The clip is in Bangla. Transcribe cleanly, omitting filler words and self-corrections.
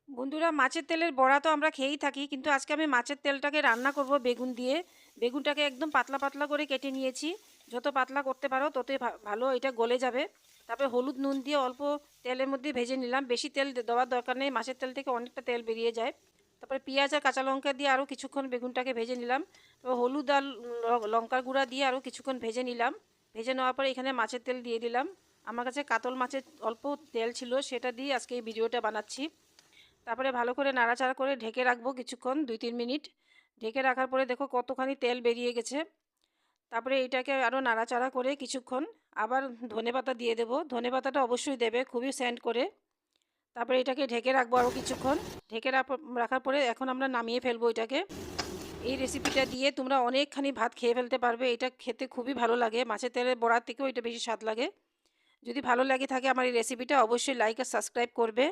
বন্ধুরা, মাছের তেলের বড়া তো আমরা খেয়েই থাকি, কিন্তু আজকে আমি মাছের তেলটাকে রান্না করব বেগুন দিয়ে। বেগুনটাকে একদম পাতলা পাতলা করে কেটে নিয়েছি। যত পাতলা করতে পারো ততই ভালো, এটা গলে যাবে। তারপরে হলুদ নুন দিয়ে অল্প তেলের মধ্যে ভেজে নিলাম। বেশি তেল দেওয়ার দরকার নেই, মাছের তেল থেকে অনেকটা তেল বেরিয়ে যায়। তারপরে পেঁয়াজ আর কাঁচা লঙ্কা দিয়ে আরও কিছুক্ষণ বেগুনটাকে ভেজে নিলাম। তারপর হলুদ আর লঙ্কার গুঁড়া দিয়ে আরও কিছুক্ষণ ভেজে নিলাম। ভেজে নেওয়ার পরে এখানে মাছের তেল দিয়ে দিলাম। আমার কাছে কাতল মাছের অল্প তেল ছিল, সেটা দিয়ে আজকে এই ভিডিওটা বানাচ্ছি। তারপরে ভালো করে নাড়াচাড়া করে ঢেকে রাখবো কিছুক্ষণ, 2-3 মিনিট। ঢেকে রাখার পরে দেখো কতখানি তেল বেরিয়ে গেছে। তারপরে এটাকে আরও নাড়াচাড়া করে কিছুক্ষণ আবার ধনেপাতা দিয়ে দেবো। ধনেপাতাটা অবশ্যই দেবে, খুবই সেন্ট করে। তারপরে এটাকে ঢেকে রাখবো আরও কিছুক্ষণ। ঢেকে রাখার পরে এখন আমরা নামিয়ে ফেলবো এটাকে। এই রেসিপিটা দিয়ে তোমরা অনেকখানি ভাত খেয়ে ফেলতে পারবে। এটা খেতে খুবই ভালো লাগে, মাছের তেলের বড়ার থেকেও এটা বেশি স্বাদ লাগে। যদি ভালো লাগে থাকে আমার এই রেসিপিটা, অবশ্যই লাইক আর সাবস্ক্রাইব করবে।